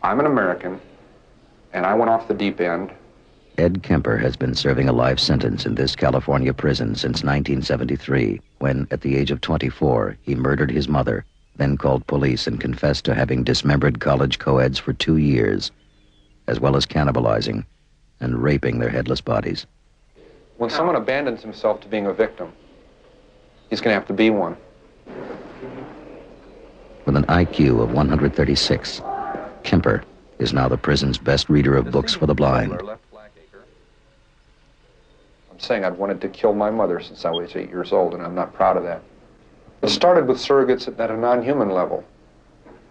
I'm an American, and I went off the deep end. Ed Kemper has been serving a life sentence in this California prison since 1973, when, at the age of 24, he murdered his mother, then called police and confessed to having dismembered college co-eds for 2 years, as well as cannibalizing and raping their headless bodies. When someone abandons himself to being a victim, he's going to have to be one. With an IQ of 136, Kemper is now the prison's best reader of books for the blind. I'm saying I'd wanted to kill my mother since I was 8 years old, and I'm not proud of that. It started with surrogates at a non-human level.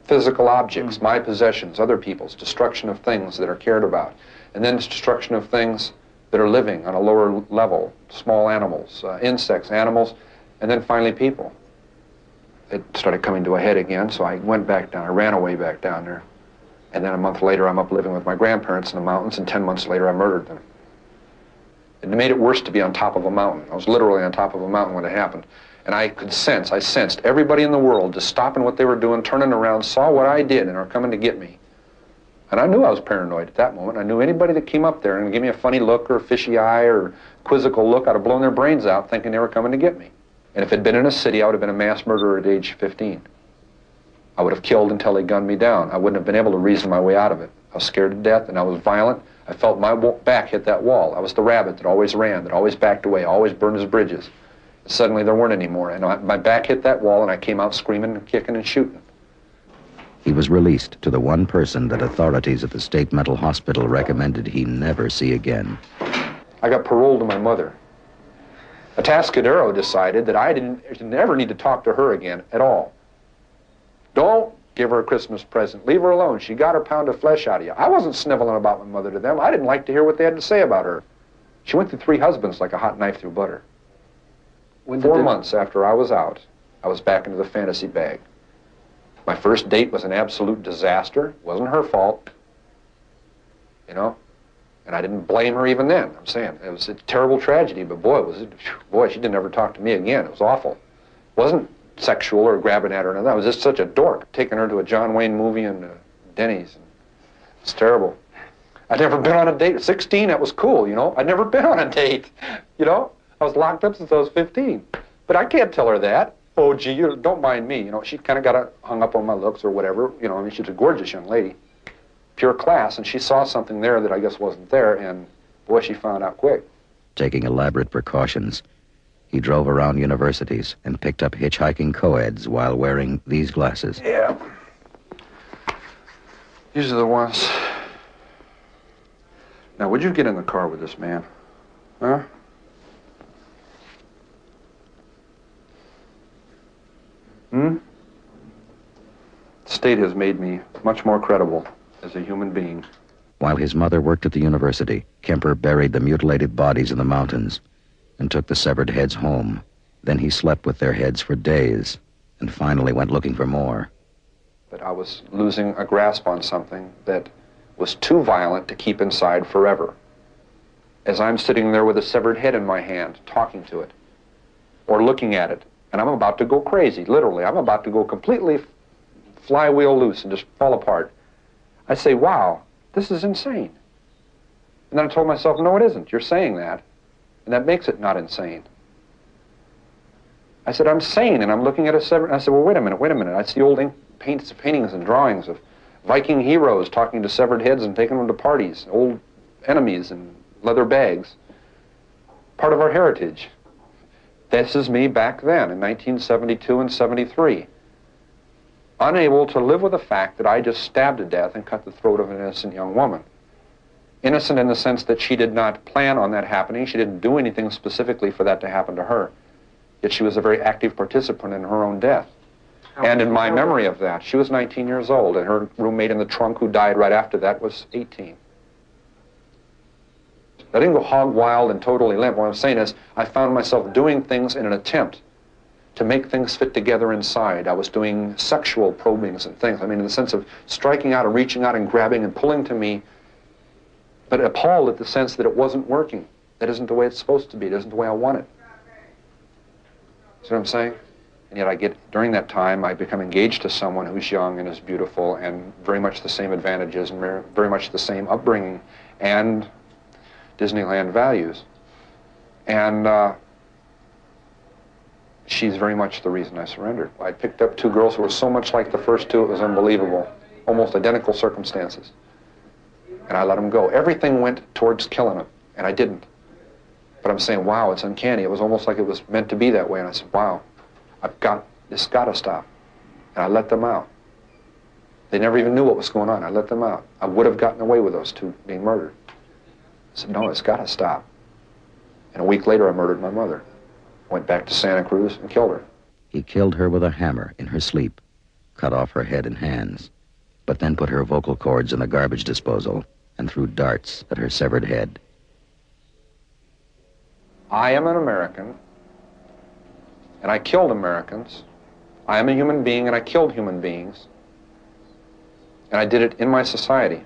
Physical objects, my possessions, other people's, destruction of things that are cared about, and then destruction of things that are living on a lower level, small animals, insects, animals, and then finally people. It started coming to a head again, so I went back down. I ran away back down there. And then a month later, I'm up living with my grandparents in the mountains, and 10 months later, I murdered them. It made it worse to be on top of a mountain. I was literally on top of a mountain when it happened. And I sensed everybody in the world just stopping what they were doing, turning around, saw what I did, and are coming to get me. And I knew I was paranoid at that moment. I knew anybody that came up there and gave me a funny look or a fishy eye or quizzical look, I'd have blown their brains out thinking they were coming to get me. And if it had been in a city, I would have been a mass murderer at age 15. I would have killed until they gunned me down. I wouldn't have been able to reason my way out of it. I was scared to death, and I was violent. I felt my back hit that wall. I was the rabbit that always ran, that always backed away, always burned his bridges. Suddenly there weren't any more, and my back hit that wall, and I came out screaming and kicking and shooting. He was released to the one person that authorities at the state mental hospital recommended he never see again. I got paroled to my mother. Atascadero decided that I didn't ever need to talk to her again at all. Don't give her a Christmas present. Leave her alone. She got her pound of flesh out of you. I wasn't sniveling about my mother to them. I didn't like to hear what they had to say about her. She went through 3 husbands like a hot knife through butter. 4 months after I was out, I was back into the fantasy bag. My first date was an absolute disaster. It wasn't her fault, you know, and I didn't blame her even then. I'm saying it was a terrible tragedy, but boy, she didn't ever talk to me again. It was awful. It wasn't sexual or grabbing at her or nothing. I was just such a dork, taking her to a John Wayne movie and Denny's. It's terrible. I'd never been on a date. 16, that was cool, you know. I'd never been on a date, you know. I was locked up since I was 15. But I can't tell her that. Oh, gee, you don't mind me. You know, she kind of got hung up on my looks or whatever. You know, I mean, she's a gorgeous young lady. Pure class, and she saw something there that I guess wasn't there, and boy, she found out quick. Taking elaborate precautions, he drove around universities and picked up hitchhiking co-eds while wearing these glasses. Yeah. These are the ones. Now, would you get in the car with this man? Huh? The state has made me much more credible as a human being. While his mother worked at the university, Kemper buried the mutilated bodies in the mountains and took the severed heads home. Then he slept with their heads for days and finally went looking for more. But I was losing a grasp on something that was too violent to keep inside forever. As I'm sitting there with a severed head in my hand, talking to it, or looking at it, and I'm about to go crazy, literally. I'm about to go completely flywheel loose and just fall apart. I say, wow, this is insane. And then I told myself, no, it isn't. You're saying that, and that makes it not insane. I said, I'm sane, and I'm looking at a severed... I said, well, wait a minute. I see old paintings and drawings of Viking heroes talking to severed heads and taking them to parties, old enemies in leather bags. Part of our heritage. This is me back then in 1972 and 73. Unable to live with the fact that I just stabbed to death and cut the throat of an innocent young woman. Innocent in the sense that she did not plan on that happening. She didn't do anything specifically for that to happen to her. Yet she was a very active participant in her own death. And in my memory of that, she was 19 years old, and her roommate in the trunk who died right after that was 18. I didn't go hog wild and totally limp. What I'm saying is I found myself doing things in an attempt to make things fit together inside. I was doing sexual probings and things. I mean, in the sense of striking out and reaching out and grabbing and pulling to me, but appalled at the sense that it wasn't working. That isn't the way it's supposed to be. It isn't the way I want it. See what I'm saying? And yet during that time, I become engaged to someone who's young and is beautiful and very much the same advantages and very much the same upbringing and Disneyland values. And she's very much the reason I surrendered. I picked up two girls who were so much like the first two, it was unbelievable. Almost identical circumstances. And I let them go. Everything went towards killing them, and I didn't. But I'm saying, wow, it's uncanny. It was almost like it was meant to be that way. And I said, wow, this got to stop. And I let them out. They never even knew what was going on. I let them out. I would have gotten away with those two being murdered. I said, no, it's got to stop. And a week later, I murdered my mother. Went back to Santa Cruz and killed her. He killed her with a hammer in her sleep, cut off her head and hands, but then put her vocal cords in the garbage disposal and threw darts at her severed head. I am an American, and I killed Americans. I am a human being, and I killed human beings. And I did it in my society.